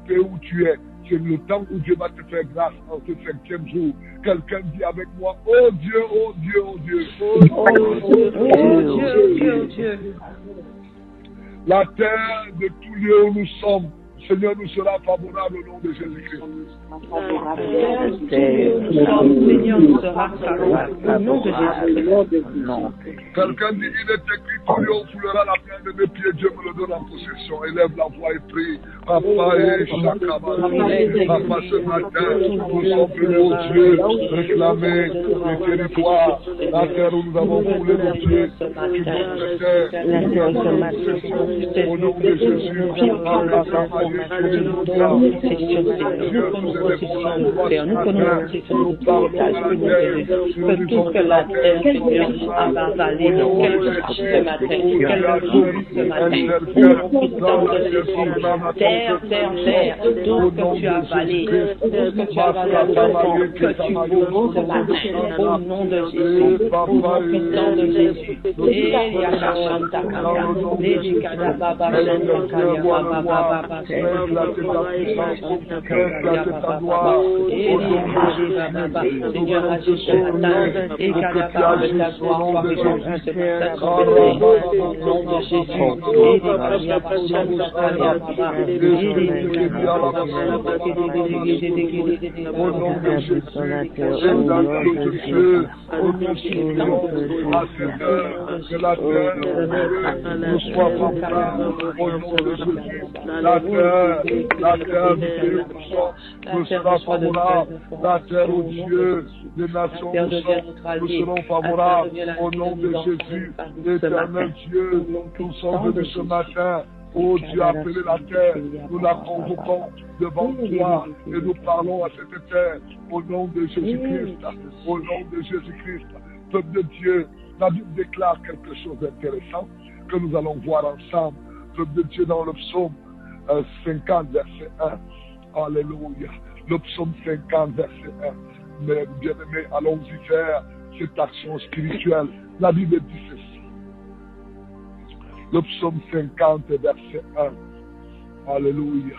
pays où tu es. C'est le temps où Dieu va te faire grâce en ce 5e jour. Quelqu'un dit avec moi, oh Dieu, oh Dieu, oh Dieu, oh Dieu, oh Dieu, oh Dieu. La terre de tout lieu où nous sommes, Seigneur, nous sera favorable au nom de Jésus-Christ. Seigneur, nous sera favorable au nom de Jésus-Christ. Quelqu'un dit, il est écrit, tout lieu où foulera la pierre de mes pieds, Dieu me le donne en possession. Élève la voix et prie. Papa et Papa, ce matin, nous sommes venus au Dieu réclamer le territoire, la terre où nous avons foulé nos pieds. Tu donnes cette terre. Au nom de Jésus, nous prenons possession que tout que la terre, Seigneur, a avalé dans quelle partie ce matin, quel jour ce matin, au nom de Jésus, terre, tout ce que tu as avalé, tout ce que tu as avalé, que tu bouges ce matin, au nom de Jésus, au nom puissant de Jésus. Et il y a Seigneur, agis ce matin et qu'à la parole de ta gloire soit répandue ce matin au nom de Jésus. La terre où Dieu, les nations nous seront favorables au nom de Jésus, l'éternel Dieu. Nous sommes venus ce matin. Oh Dieu, appelez la terre, nous la convoquons devant toi et nous parlons à cette terre au nom de Jésus-Christ, au nom de Jésus-Christ. Peuple de Dieu, la Bible déclare quelque chose d'intéressant que nous allons voir ensemble. Peuple de Dieu, dans le psaume 50, verset 1. Alléluia. Le psaume 50, verset 1. Mais bien-aimés, allons-y faire cette action spirituelle. La Bible dit ceci. Le psaume 50, verset 1. Alléluia.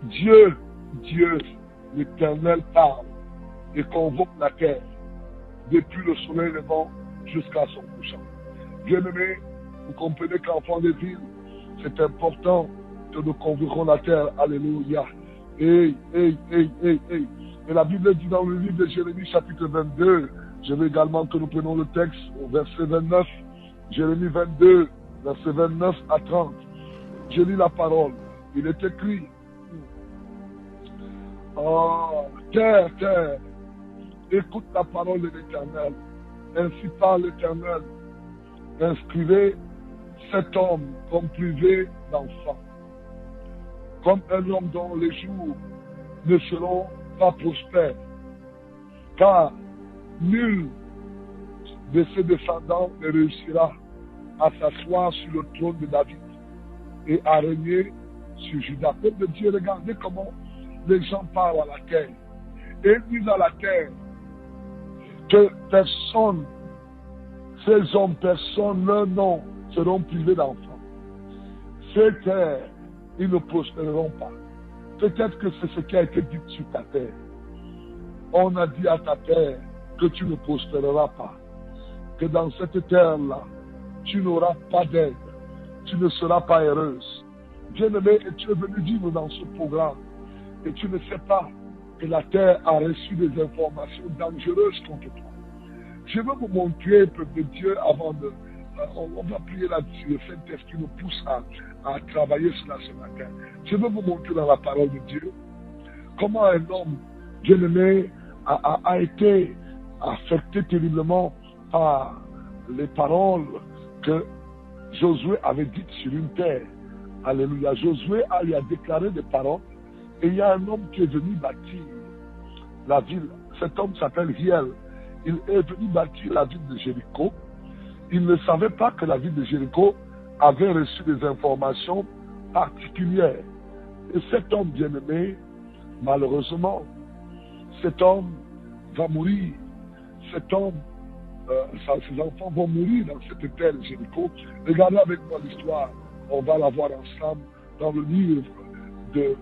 Dieu, l'Éternel parle et convoque la terre depuis le soleil levant jusqu'à son couchant. Bien-aimés, vous comprenez qu'enfants des villes, c'est important que nous convoquons la terre. Alléluia. Et la Bible dit dans le livre de Jérémie, chapitre 22, je veux également que nous prenions le texte au verset 29, Jérémie 22, verset 29 à 30. Je lis la parole. Il est écrit, terre, écoute la parole de l'Éternel. Ainsi parle l'Éternel. Inscrivez cet homme comme privé d'enfant, comme un homme dont les jours ne seront pas prospères, car nul de ses descendants ne réussira à s'asseoir sur le trône de David et à régner sur Juda. Peuple de Dieu, regardez comment les gens parlent à la terre. Et ils disent à la terre que personne, ces hommes, personne, leurs noms seront privés d'enfants. Ces terres, ils ne prospéreront pas. Peut-être que c'est ce qui a été dit sur ta terre. On a dit à ta terre que tu ne prospéreras pas. Que dans cette terre-là, tu n'auras pas d'aide. Tu ne seras pas heureuse. Bien-aimé, et tu es venu vivre dans ce programme. Et tu ne sais pas que la terre a reçu des informations dangereuses contre toi. Je veux vous montrer, peuple de Dieu, avant de... on va prier là-dessus. Le Saint-Esprit nous pousse à travailler cela ce matin. Je veux vous montrer dans la parole de Dieu comment un homme bien-aimé a été affecté terriblement par les paroles que Josué avait dites sur une terre. Alléluia. Josué lui a déclaré des paroles et il y a un homme qui est venu bâtir la ville. Cet homme s'appelle Hiel. Il est venu bâtir la ville de Jéricho. Il ne savait pas que la ville de Jéricho avait reçu des informations particulières. Et cet homme bien-aimé, malheureusement, cet homme va mourir. Cet homme, ses enfants vont mourir dans cette terre de Jéricho. Regardez avec moi l'histoire. On va la voir ensemble dans le livre de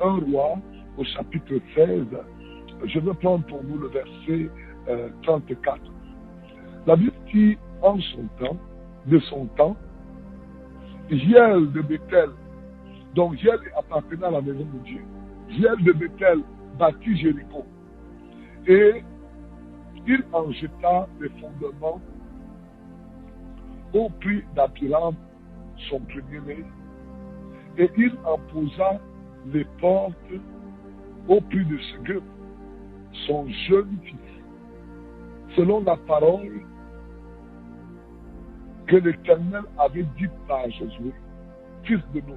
1 Roi, au chapitre 16, je vais prendre pour vous le verset 34. La Bible dit, en son temps, de son temps, Giel de Bethel, donc Giel appartenait à la maison de Dieu, Giel de Bethel bâtit Jéricho, et il en jeta les fondements au prix d'Abiram, son premier-né, et il en posa les portes au prix de Séguin, son jeune fils, selon la parole que l'Éternel avait dite par Josué, fils de Nun.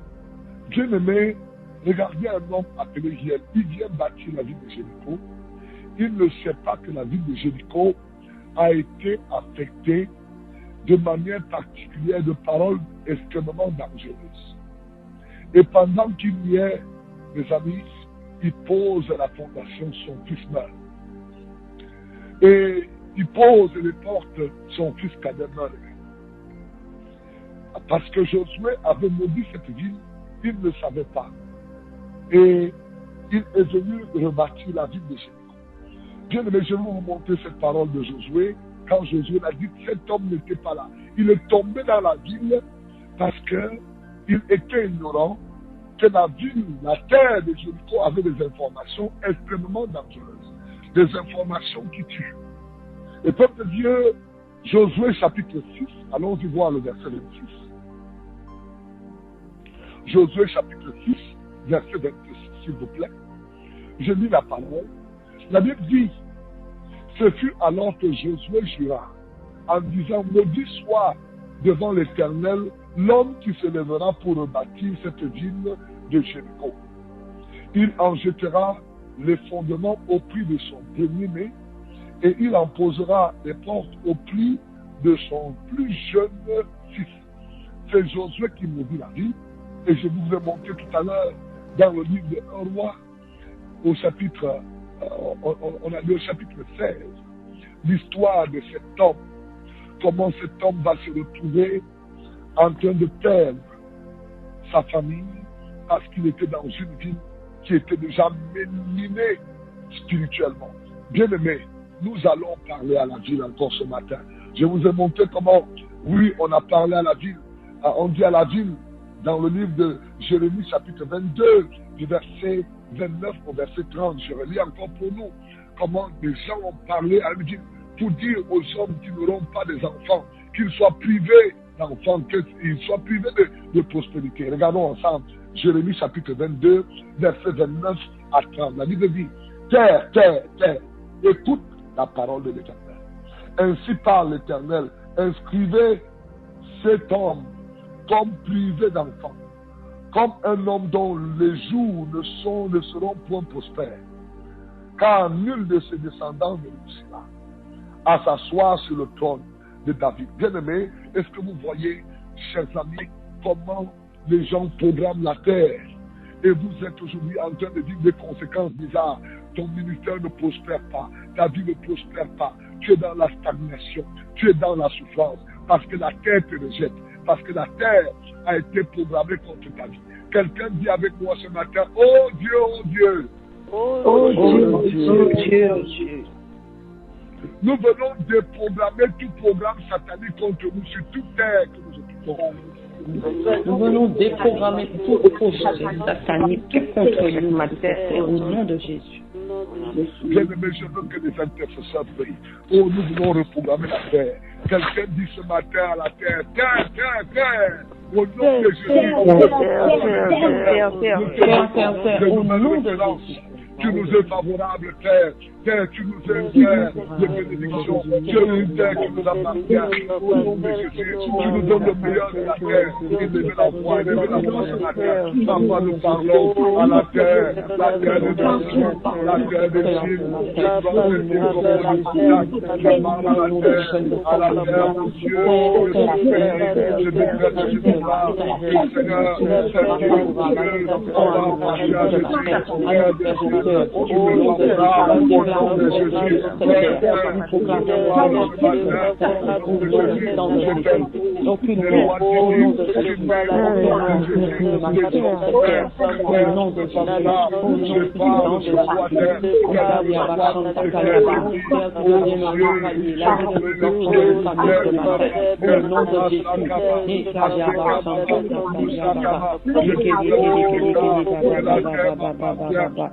Bien-aimé, regardez un homme appelé Giel. Il vient bâtir la ville de Jéricho. Il ne sait pas que la ville de Jéricho a été affectée de manière particulière de paroles extrêmement dangereuses. Et pendant qu'il y est, mes amis, il pose la fondation, son fils meurt. Et il pose les portes, son fils cadet meurt. Parce que Josué avait maudit cette ville, il ne savait pas. Et il est venu rebâtir la ville de Jéricho. Bien aimé, je vais vous montrer cette parole de Josué. Quand Josué l'a dit, cet homme n'était pas là. Il est tombé dans la ville parce qu'il était ignorant que la ville, la terre de Jéricho avait des informations extrêmement dangereuses. Des informations qui tuent. Et peuple de Dieu, Josué chapitre 6, allons-y voir le verset 26. Josué chapitre 6, verset 26, s'il vous plaît. Je lis la parole. La Bible dit, ce fut alors que Josué jura, en disant, maudit soit devant l'Éternel l'homme qui se lèvera pour rebâtir cette ville de Jéricho. Il en jettera les fondements au prix de son premier-né, et il en posera les portes au prix de son plus jeune fils. C'est Josué qui maudit la ville, et je vous ai montré tout à l'heure dans le livre de 1 Roi, au chapitre, on a lu au chapitre 16, l'histoire de cet homme, comment cet homme va se retrouver en train de perdre sa famille parce qu'il était dans une ville qui était déjà minée spirituellement. Bien aimé, nous allons parler à la ville encore ce matin. Je vous ai montré comment, oui, on a parlé à la ville. On dit à la ville dans le livre de Jérémie chapitre 22, du verset 29 au verset 30. Je relis encore pour nous comment des gens ont parlé à la ville pour dire aux hommes qui n'auront pas des enfants, qu'ils soient privés d'enfants, qu'ils soient privés de prospérité. Regardons ensemble Jérémie chapitre 22, verset 29 à 30. La Bible dit, terre, terre, terre, écoute la parole de l'Éternel. Ainsi parle l'Éternel, inscrivez cet homme comme privé d'enfants, comme un homme dont les jours ne seront point prospères, car nul de ses descendants ne réussira à s'asseoir sur le trône de David. Bien-aimé, est-ce que vous voyez, chers amis, comment les gens programment la terre? Et vous êtes aujourd'hui en train de vivre des conséquences bizarres. Ton ministère ne prospère pas, ta vie ne prospère pas. Tu es dans la stagnation, tu es dans la souffrance, parce que la terre te rejette, parce que la terre a été programmée contre ta vie. Quelqu'un dit avec moi ce matin, oh Dieu, oh Dieu. Oh Dieu. Nous venons déprogrammer tout programme satanique contre nous sur toute terre que nous occupons. Nous venons déprogrammer tout projet satanique contre nous, ma terre, au nom de Jésus. Bien-aimé, je veux que les intercesseurs prient. Oh, nous voulons reprogrammer la terre. Quelqu'un dit ce matin à la terre, terre, terre, terre. Au nom de Jésus. Au nom de Jésus. Tu nous es favorable, terre. Terre, tu nous es terre de bénédiction. Tu es une terre qui nous appartient. Au nom de Jésus, tu nous donnes le meilleur de la terre. Élevez la voix ce matin. Papa, nous parlons à la terre des nations, la terre des cieux. Je dois rester comme un je parle à la terre, mon Dieu, je déclare que je te parle. Seigneur, c'est Dieu, on va marcher avec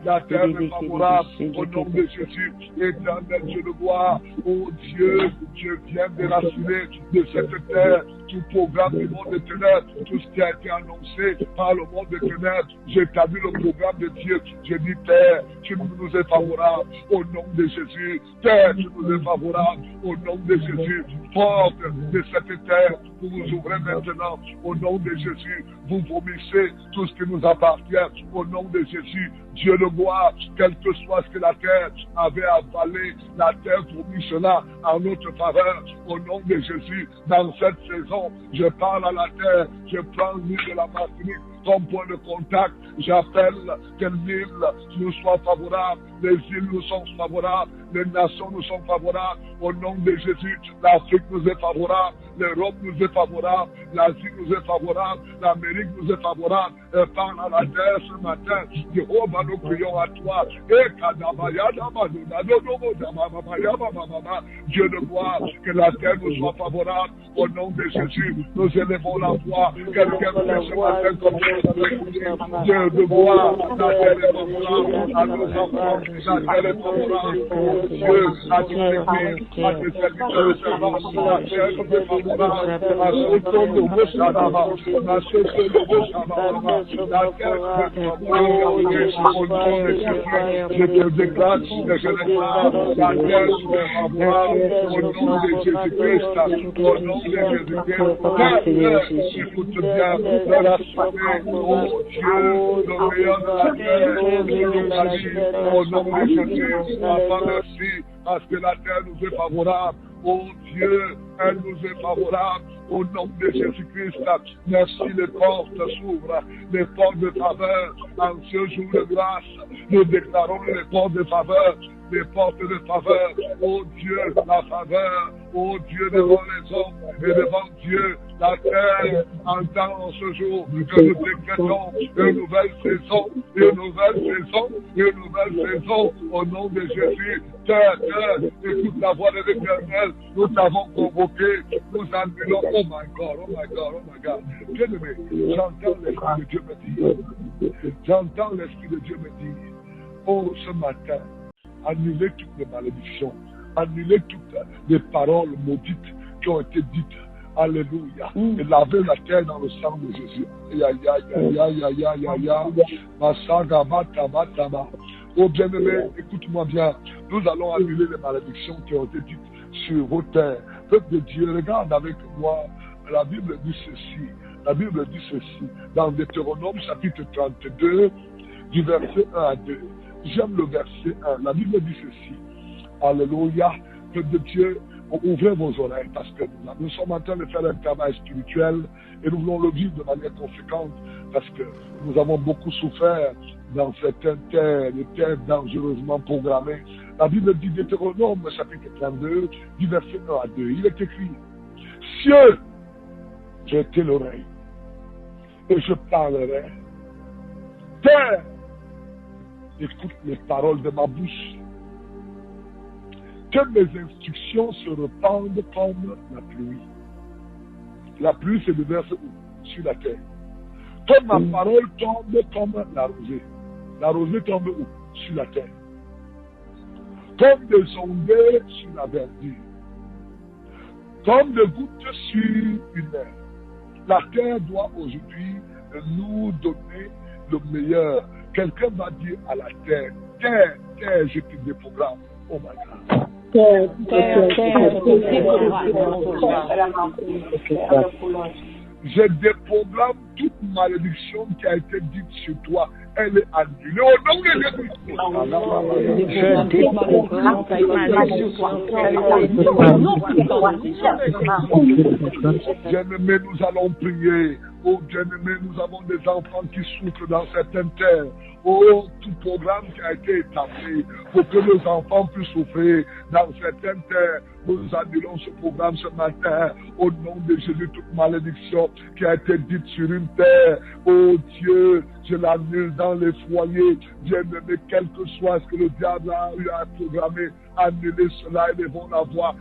La terre est favorable au nom de Jésus. Éternel Dieu de gloire, oh Dieu, je viens déraciner de cette terre tout programme du monde des ténèbres, tout ce qui a été annoncé par le monde des ténèbres. J'établis le programme de Dieu. Je dis, Père, tu nous es favorable au nom de Jésus. Père, tu nous es favorable au nom de Jésus. Porte de cette terre, vous vous ouvrez maintenant au nom de Jésus. Vous vomissez tout ce qui nous appartient au nom de Jésus. Dieu de gloire, quel que soit ce que la terre avait avalé, la terre vomit cela en notre faveur au nom de Jésus. Dans cette saison, je parle à la terre, je prends l'île de la Martinique comme point de contact. J'appelle que l'île nous soit favorable, les îles nous sont favorables, les nations nous sont favorables au nom de Jésus. L'Afrique nous est favorable, l'Europe nous est favorable, l'Asie nous est favorable, l'Amérique nous est favorable. Et parle à la terre ce matin. Jéhovah, nous prions à toi. Dieu de gloire, que la terre nous soit favorable au nom de Jésus. Nous élevons la voix. Quelqu'un fait ce matin comme Dieu de gloire, la terre est favorable à nos enfants, la terre est favorable au Dieu, à tous les pays, à tes serviteurs et servantes, la terre nous est favorable à ceux qui ont de vos Shabbat, à ceux qui ont de vos Shabbat, la terre nous est favorable au nom de Jésus. Je te déclare que je déclare, la terre nous est favorable au nom de Jésus-Christ, au nom de Jésus-Christ. Écoute bien, de la soirée, oh Dieu, le meilleur de la terre, au nom de Jésus, Papa, merci, parce que la terre nous est favorable. Oh Dieu, elle nous est favorable. Au nom de Jésus-Christ, merci, les portes s'ouvrent, les portes de faveur. En ce jour de grâce, nous déclarons les portes de faveur. Les portes de faveur, oh Dieu, la faveur, oh Dieu, devant les hommes et devant Dieu, la terre entend en ce jour que nous décrétons une nouvelle saison, une nouvelle saison, une nouvelle saison, au nom de Jésus. Terre, écoute la voix de l'Éternel, nous t'avons convoqué, nous annulons, oh my God, oh my God, oh my God. Bien-aimé, j'entends l'Esprit de Dieu me dire, j'entends l'Esprit de Dieu me dire, oh ce matin, annulez toutes les malédictions, annulez toutes les paroles maudites qui ont été dites. Alléluia. Et lavez la terre dans le sang de Jésus. Oh bien-aimé, écoute-moi bien. Nous allons annuler les malédictions qui ont été dites sur vos terres. Peuple de Dieu, regarde avec moi. La Bible dit ceci. La Bible dit ceci. Dans Deutéronome chapitre 32, du verset 1 à 2. J'aime le verset 1. La Bible dit ceci. Alléluia. Peuple de Dieu, ouvrez vos oreilles parce que nous sommes en train de faire un travail spirituel et nous voulons le vivre de manière conséquente parce que nous avons beaucoup souffert dans certaines terres, des terres dangereusement programmées. La Bible dit Deutéronome chapitre 32, du verset 1 à 2. Il est écrit, cieux, j'ai été l'oreille et je parlerai. Terre, écoute les paroles de ma bouche. Que mes instructions se répandent comme la pluie. La pluie, c'est le verset sur la terre. Que ma parole tombe comme la rosée. La rosée tombe où? Sur la terre. Comme des ondées sur la verdure. Comme des gouttes sur une mer. La terre doit aujourd'hui nous donner le meilleur. Quelqu'un va dire à la terre, terre, terre, je te déprogramme. Oh my God. Je déprogramme toute malédiction qui a été dite sur toi. Elle est annulée au nom de Jésus. Bien-aimés, nous allons prier. Oh bien-aimé, nous avons des enfants qui souffrent dans certaines terres. Oh, tout programme qui a été établi pour que nos enfants puissent souffrir dans certaines terres. Nous annulons ce programme ce matin au nom de Jésus. Toute malédiction qui a été dite sur une terre, oh Dieu, je l'annule dans les foyers. Bien-aimé, quel que soit ce que le diable a eu à programmer, annuler cela, élevons la voix.